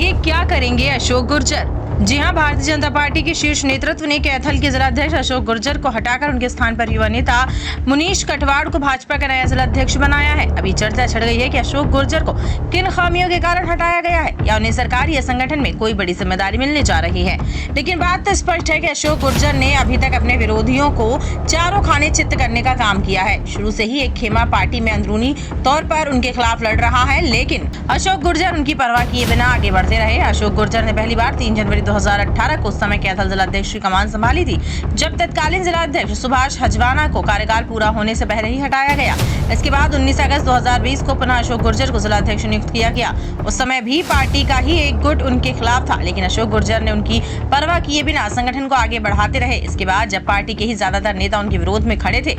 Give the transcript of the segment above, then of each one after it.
आगे क्या करेंगे अशोक गुर्जर? जी हां, भारतीय जनता पार्टी के शीर्ष नेतृत्व ने कैथल के जिलाध्यक्ष अशोक गुर्जर को हटाकर उनके स्थान पर युवा नेता मुनीश कटवाड़ को भाजपा का नया जिलाध्यक्ष बनाया है। अभी चर्चा छिड़ गई है कि अशोक गुर्जर को किन खामियों के कारण हटाया गया है या उन्हें सरकार या संगठन में कोई बड़ी जिम्मेदारी मिलने जा रही है। लेकिन बात तो स्पष्ट है कि अशोक गुर्जर ने अभी तक अपने विरोधियों को चारों खाने चित्त करने का काम किया है। शुरू से ही एक खेमा पार्टी में अंदरूनी तौर पर उनके खिलाफ लड़ रहा है, लेकिन अशोक गुर्जर उनकी परवाह किए बिना आगे बढ़ते रहे। अशोक गुर्जर ने पहली बार 3 जनवरी 2018 को उस समय कैथल जिलाध्यक्ष की कमान संभाली थी, जब तत्कालीन जिलाध्यक्ष सुभाष हजवाना को कार्यकाल पूरा होने से पहले ही हटाया गया। इसके बाद 19 अगस्त 2020 को पुनः अशोक गुर्जर को जिलाध्यक्ष नियुक्त किया गया। उस समय भी पार्टी का ही एक गुट उनके खिलाफ था, लेकिन अशोक गुर्जर ने उनकी परवाह किए बिना संगठन को आगे बढ़ाते रहे। इसके बाद जब पार्टी के ही ज्यादातर नेता उनके विरोध में खड़े थे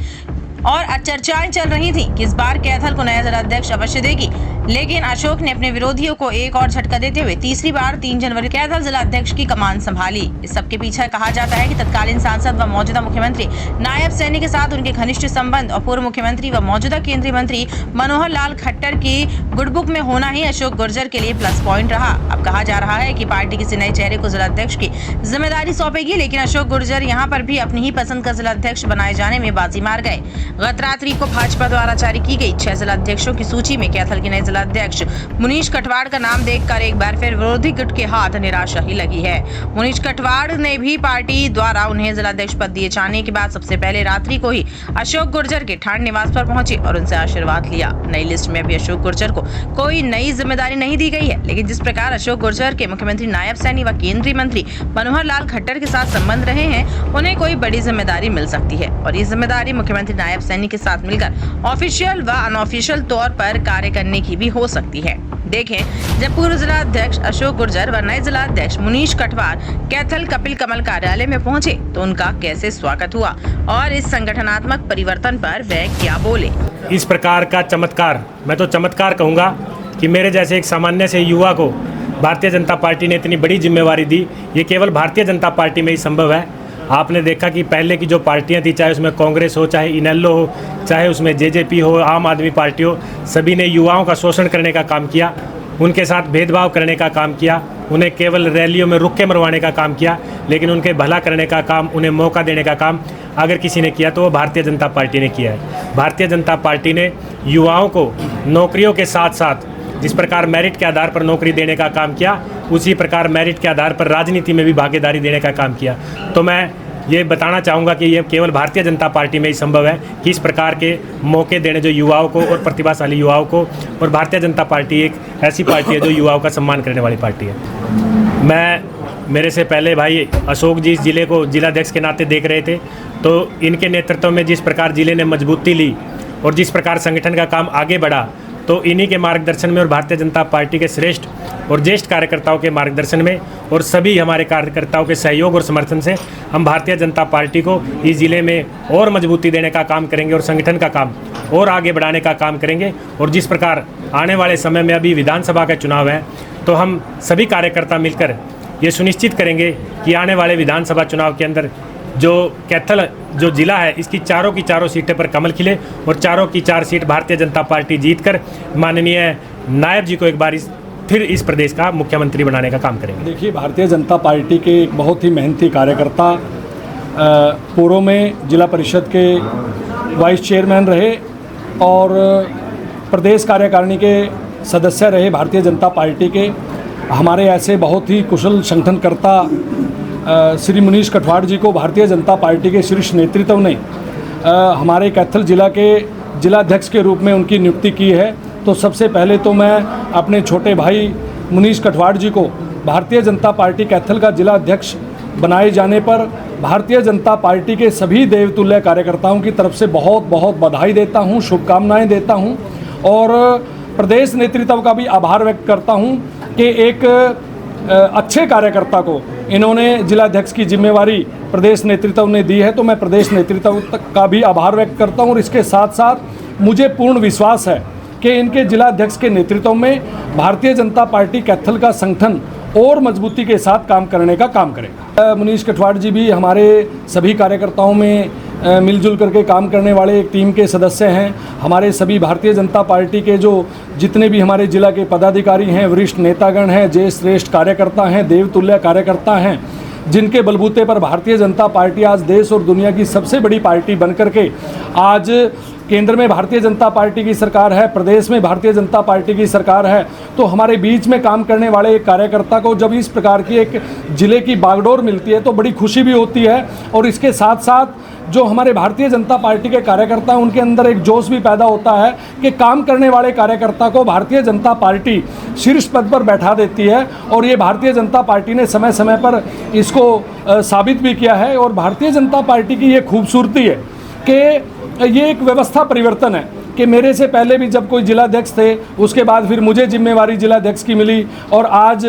और चर्चाएं चल रही थी कि इस बार कैथल को नया जिलाध्यक्ष अवश्य देगी, लेकिन अशोक ने अपने विरोधियों को एक और झटका देते हुए तीसरी बार 3 जनवरी कैथल जिलाध्यक्ष की कमान संभाली। इस सबके पीछे कहा जाता है कि तत्कालीन सांसद व मौजूदा मुख्यमंत्री नायब सैनी के साथ उनके घनिष्ठ संबंध और पूर्व मुख्यमंत्री व मौजूदा केंद्रीय मंत्री मनोहर लाल खट्टर की गुडबुक में होना ही अशोक गुर्जर के लिए प्लस पॉइंट रहा। अब कहा जा रहा है कि पार्टी किसी नए चेहरे को जिलाध्यक्ष की जिम्मेदारी सौंपेगी, लेकिन अशोक गुर्जर यहाँ पर भी अपनी ही पसंद का जिलाध्यक्ष बनाए जाने में बाजी मार गए। गत रात्रि को भाजपा द्वारा जारी की गई 6 जिलाध्यक्षों की सूची में कैथल के नए जिलाध्यक्ष मुनीश कटवाड़ का नाम देखकर एक बार फिर विरोधी गुट के हाथ निराशा ही लगी है। मुनीश कटवाड़ ने भी पार्टी द्वारा उन्हें जिलाध्यक्ष पद दिए जाने के बाद सबसे पहले रात्रि को ही अशोक गुर्जर के ठाण निवास पर पहुंचे और उनसे आशीर्वाद लिया। नई लिस्ट में अभी अशोक गुर्जर को कोई नई जिम्मेदारी नहीं दी गई है, लेकिन जिस प्रकार अशोक गुर्जर के मुख्यमंत्री नायब सैनी व केंद्रीय मंत्री मनोहर लाल खट्टर के साथ संबंध रहे हैं, उन्हें कोई बड़ी जिम्मेदारी मिल सकती है और ये जिम्मेदारी मुख्यमंत्री नायब सैनी के साथ मिलकर ऑफिशियल व अनऑफिशियल तौर पर कार्य करने की भी हो सकती है। देखें, जब पूर्व जिलाध्यक्ष अशोक गुर्जर व नए जिलाध्यक्ष मुनीश कटवाड़ कैथल कपिल कमल कार्यालय में पहुंचे तो उनका कैसे स्वागत हुआ और इस संगठनात्मक परिवर्तन पर वे क्या बोले। इस प्रकार का चमत्कार, मैं तो चमत्कार कहूँगा कि मेरे जैसे एक सामान्य से युवा को भारतीय जनता पार्टी ने इतनी बड़ी जिम्मेवारी दी, ये केवल भारतीय जनता पार्टी में ही संभव है। आपने देखा कि पहले की जो पार्टियां थी, चाहे उसमें कांग्रेस हो, चाहे इनेलो हो, चाहे उसमें जेजेपी हो, आम आदमी पार्टी हो, सभी ने युवाओं का शोषण करने का काम किया, उनके साथ भेदभाव करने का काम किया, उन्हें केवल रैलियों में रुक के मरवाने का काम किया। लेकिन उनके भला करने का काम, उन्हें मौका देने का काम अगर किसी ने किया तो वो भारतीय जनता पार्टी ने किया है। भारतीय जनता पार्टी ने युवाओं को नौकरियों के साथ साथ जिस प्रकार मेरिट के आधार पर नौकरी देने का काम किया, उसी प्रकार मेरिट के आधार पर राजनीति में भी भागीदारी देने का काम किया। तो मैं ये बताना चाहूँगा कि ये केवल भारतीय जनता पार्टी में ही संभव है कि इस प्रकार के मौके देने जो युवाओं को और प्रतिभाशाली युवाओं को, और भारतीय जनता पार्टी एक ऐसी पार्टी है जो युवाओं का सम्मान करने वाली पार्टी है। मेरे से पहले भाई अशोक जी इस जिले को जिलाध्यक्ष के नाते देख रहे थे, तो इनके नेतृत्व में जिस प्रकार जिले ने मजबूती ली और जिस प्रकार संगठन का काम आगे बढ़ा, तो इन्हीं के मार्गदर्शन में और भारतीय जनता पार्टी के श्रेष्ठ और ज्येष्ठ कार्यकर्ताओं के मार्गदर्शन में और सभी हमारे कार्यकर्ताओं के सहयोग और समर्थन से हम भारतीय जनता पार्टी को इस ज़िले में और मजबूती देने का काम करेंगे और संगठन का काम और आगे बढ़ाने का काम करेंगे। और जिस प्रकार आने वाले समय में अभी विधानसभा का चुनाव है, तो हम सभी कार्यकर्ता मिलकर ये सुनिश्चित करेंगे कि आने वाले विधानसभा चुनाव के अंदर जो कैथल जो जिला है, इसकी चारों की चारों सीटें पर कमल खिले और चारों की 4 सीट भारतीय जनता पार्टी जीतकर माननीय नायब जी को एक बार फिर इस प्रदेश का मुख्यमंत्री बनाने का काम करेंगे। देखिए, भारतीय जनता पार्टी के एक बहुत ही मेहनती कार्यकर्ता, पूर्व में जिला परिषद के वाइस चेयरमैन रहे और प्रदेश कार्यकारिणी के सदस्य रहे भारतीय जनता पार्टी के। हमारे ऐसे बहुत ही कुशल संगठनकर्ता श्री मुनीश कटवाड़ जी को भारतीय जनता पार्टी के शीर्ष नेतृत्व ने हमारे कैथल जिला के जिलाध्यक्ष के रूप में उनकी नियुक्ति की है। तो सबसे पहले तो मैं अपने छोटे भाई मुनीश कटवाड़ जी को भारतीय जनता पार्टी कैथल का जिलाध्यक्ष बनाए जाने पर भारतीय जनता पार्टी के सभी देवतुल्य कार्यकर्ताओं की तरफ से बहुत बहुत बधाई देता हूं, शुभकामनाएं देता हूं और प्रदेश नेतृत्व का भी आभार व्यक्त करता हूं कि एक अच्छे कार्यकर्ता को इन्होंने जिलाध्यक्ष की जिम्मेवारी प्रदेश नेतृत्व ने दी है। तो मैं प्रदेश नेतृत्व का भी आभार व्यक्त करता हूं और इसके साथ साथ मुझे पूर्ण विश्वास है कि इनके जिलाध्यक्ष के नेतृत्व में भारतीय जनता पार्टी कैथल का संगठन और मजबूती के साथ काम करने का काम करेगा। मुनीश कटवाड़ जी भी हमारे सभी कार्यकर्ताओं में मिलजुल करके काम करने वाले एक टीम के सदस्य हैं। हमारे सभी भारतीय जनता पार्टी के जो जितने भी हमारे जिला के पदाधिकारी हैं, वरिष्ठ नेतागण हैं, जय श्रेष्ठ कार्यकर्ता हैं, देवतुल्य कार्यकर्ता हैं, जिनके बलबूते पर भारतीय जनता पार्टी आज देश और दुनिया की सबसे बड़ी पार्टी बनकर के आज केंद्र में भारतीय जनता पार्टी की सरकार है, प्रदेश में भारतीय जनता पार्टी की सरकार है। तो हमारे बीच में काम करने वाले एक कार्यकर्ता को जब इस प्रकार की एक जिले की बागडोर मिलती है तो बड़ी खुशी भी होती है। और इसके साथ साथ जो हमारे भारतीय जनता पार्टी के कार्यकर्ता हैं उनके अंदर एक जोश भी पैदा होता है कि काम करने वाले कार्यकर्ता को भारतीय जनता पार्टी शीर्ष पद पर बैठा देती है। और ये भारतीय जनता पार्टी ने समय समय पर इसको साबित भी किया है। और भारतीय जनता पार्टी की ये खूबसूरती है कि ये एक व्यवस्था परिवर्तन है कि मेरे से पहले भी जब कोई जिलाध्यक्ष थे, उसके बाद फिर मुझे जिम्मेवारी जिलाध्यक्ष की मिली और आज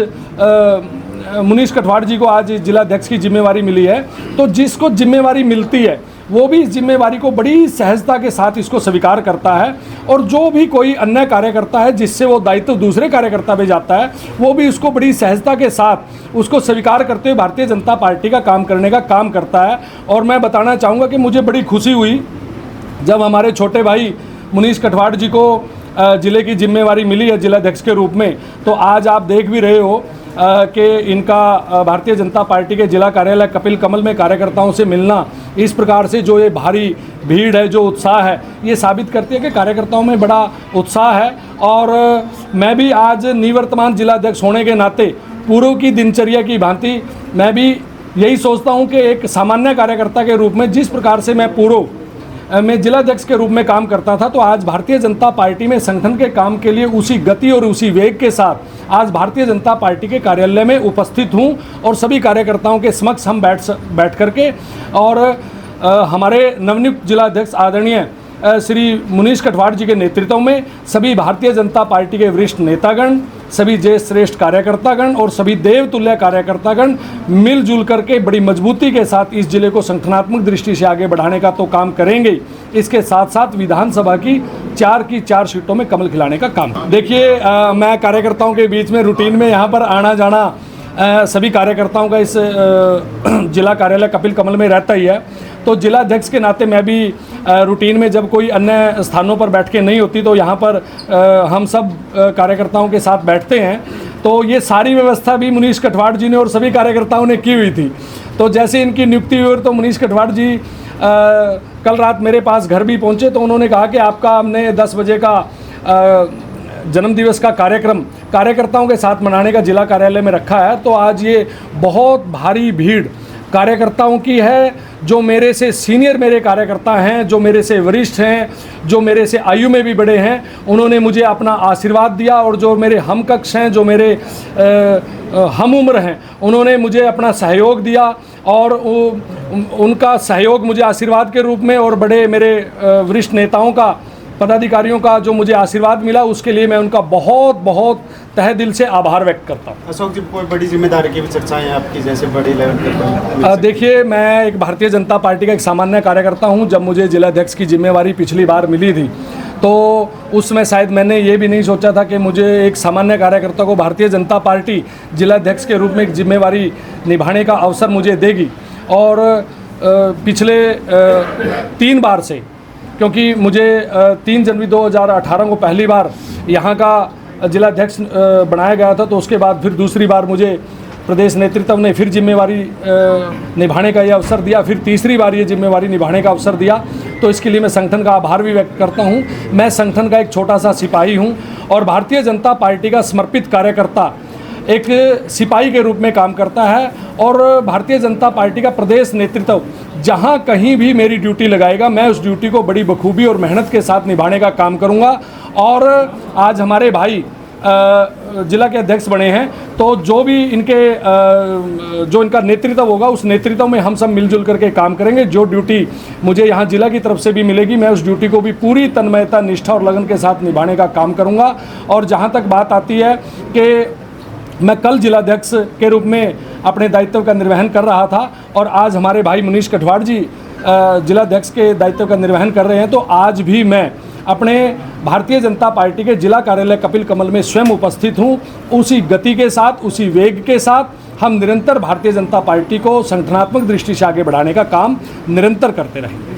मुनीश कटवाड़ जी को आज जिलाध्यक्ष की जिम्मेवारी मिली है। तो जिसको जिम्मेवारी मिलती है वो भी इस जिम्मेवारी को बड़ी सहजता के साथ इसको स्वीकार करता है। और जो भी कोई अन्य कार्यकर्ता है जिससे वो दायित्व दूसरे कार्यकर्ता पे जाता है वो भी उसको बड़ी सहजता के साथ उसको स्वीकार करते हुए भारतीय जनता पार्टी का काम करने का काम करता है। और मैं बताना चाहूँगा कि मुझे बड़ी खुशी हुई जब हमारे छोटे भाई मुनीश कटवाड़ जी को ज़िले की जिम्मेवारी मिली है जिलाध्यक्ष के रूप में। तो आज आप देख भी रहे हो कि इनका भारतीय जनता पार्टी के जिला कार्यालय कपिल कमल में कार्यकर्ताओं से मिलना, इस प्रकार से जो ये भारी भीड़ है, जो उत्साह है, ये साबित करती है कि कार्यकर्ताओं में बड़ा उत्साह है। और मैं भी आज निवर्तमान जिलाध्यक्ष होने के नाते पूर्व की दिनचर्या की भांति मैं भी यही सोचता हूँ कि एक सामान्य कार्यकर्ता के रूप में जिस प्रकार से मैं पूर्व मैं जिलाध्यक्ष के रूप में काम करता था, तो आज भारतीय जनता पार्टी में संगठन के काम के लिए उसी गति और उसी वेग के साथ आज भारतीय जनता पार्टी के कार्यालय में उपस्थित हूं। और सभी कार्यकर्ताओं के समक्ष हम बैठ करके और हमारे नवनियुक्त जिलाध्यक्ष आदरणीय श्री मुनीश कटवाड़ जी के नेतृत्व में सभी भारतीय जनता पार्टी के वरिष्ठ नेतागण, सभी जय श्रेष्ठ कार्यकर्तागण और सभी देवतुल्य कार्यकर्तागण मिलजुल करके बड़ी मजबूती के साथ इस जिले को संगठनात्मक दृष्टि से आगे बढ़ाने का तो काम करेंगे, इसके साथ साथ विधानसभा की 4 सीटों में कमल खिलाने का काम। देखिए, मैं कार्यकर्ताओं के बीच में रूटीन में यहाँ पर आना जाना सभी कार्यकर्ताओं का इस जिला कार्यालय कपिल कमल में रहता ही है। तो जिलाध्यक्ष के नाते मैं भी रूटीन में जब कोई अन्य स्थानों पर बैठ के नहीं होती तो यहाँ पर हम सब कार्यकर्ताओं के साथ बैठते हैं। तो ये सारी व्यवस्था भी मुनीश कटवाड़ जी ने और सभी कार्यकर्ताओं ने की हुई थी। तो जैसे इनकी नियुक्ति हुई तो मुनीश कटवाड़ जी कल रात मेरे पास घर भी पहुँचे। तो उन्होंने कहा कि आपका हमने 10 बजे का जन्मदिवस का कार्यक्रम कार्यकर्ताओं के साथ मनाने का जिला कार्यालय में रखा है। तो आज ये बहुत भारी भीड़ कार्यकर्ताओं की है, जो मेरे से सीनियर मेरे कार्यकर्ता हैं, जो मेरे से वरिष्ठ हैं, जो मेरे से आयु में भी बड़े हैं, उन्होंने मुझे अपना आशीर्वाद दिया। और जो मेरे हमकक्ष हैं, जो मेरे हम उम्र हैं, उन्होंने मुझे अपना सहयोग दिया। और उनका सहयोग मुझे आशीर्वाद के रूप में और बड़े मेरे वरिष्ठ नेताओं का, पदाधिकारियों का जो मुझे आशीर्वाद मिला, उसके लिए मैं उनका बहुत बहुत तहे दिल से आभार व्यक्त करता हूँ। अशोक जी, कोई बड़ी जिम्मेदारी की भी चर्चाएं आपकी, जैसे बड़ी लेवल पे? देखिए, मैं एक भारतीय जनता पार्टी का एक सामान्य कार्यकर्ता हूँ। जब मुझे जिलाध्यक्ष की जिम्मेवारी पिछली बार मिली थी तो उसमें शायद मैंने ये भी नहीं सोचा था कि मुझे एक सामान्य कार्यकर्ता को भारतीय जनता पार्टी जिलाध्यक्ष के रूप में एक जिम्मेवारी निभाने का अवसर मुझे देगी। और पिछले 3 बार से, क्योंकि मुझे 3 जनवरी 2018 को पहली बार यहाँ का जिलाध्यक्ष बनाया गया था, तो उसके बाद फिर दूसरी बार मुझे प्रदेश नेतृत्व ने फिर जिम्मेवारी निभाने का ये अवसर दिया, फिर तीसरी बार ये जिम्मेवारी निभाने का अवसर दिया। तो इसके लिए मैं संगठन का आभार भी व्यक्त करता हूँ। मैं संगठन का एक छोटा सा सिपाही हूँ और भारतीय जनता पार्टी का समर्पित कार्यकर्ता एक सिपाही के रूप में काम करता है। और भारतीय जनता पार्टी का प्रदेश नेतृत्व जहाँ कहीं भी मेरी ड्यूटी लगाएगा, मैं उस ड्यूटी को बड़ी बखूबी और मेहनत के साथ निभाने का काम करूँगा। और आज हमारे भाई जिला के अध्यक्ष बने हैं, तो जो भी जो इनका नेतृत्व होगा, उस नेतृत्व में हम सब मिलजुल करके काम करेंगे। जो ड्यूटी मुझे यहाँ जिला की तरफ से भी मिलेगी, मैं उस ड्यूटी को भी पूरी तन्मयता, निष्ठा और लगन के साथ निभाने का काम करूँगा। और जहाँ तक बात आती है कि मैं कल जिलाध्यक्ष के रूप में अपने दायित्व का निर्वहन कर रहा था और आज हमारे भाई मुनीश कटवाड़ जी जिलाध्यक्ष के दायित्व का निर्वहन कर रहे हैं, तो आज भी मैं अपने भारतीय जनता पार्टी के जिला कार्यालय कपिल कमल में स्वयं उपस्थित हूं। उसी गति के साथ, उसी वेग के साथ हम निरंतर भारतीय जनता पार्टी को संगठनात्मक दृष्टि से आगे बढ़ाने का काम निरंतर करते रहेंगे।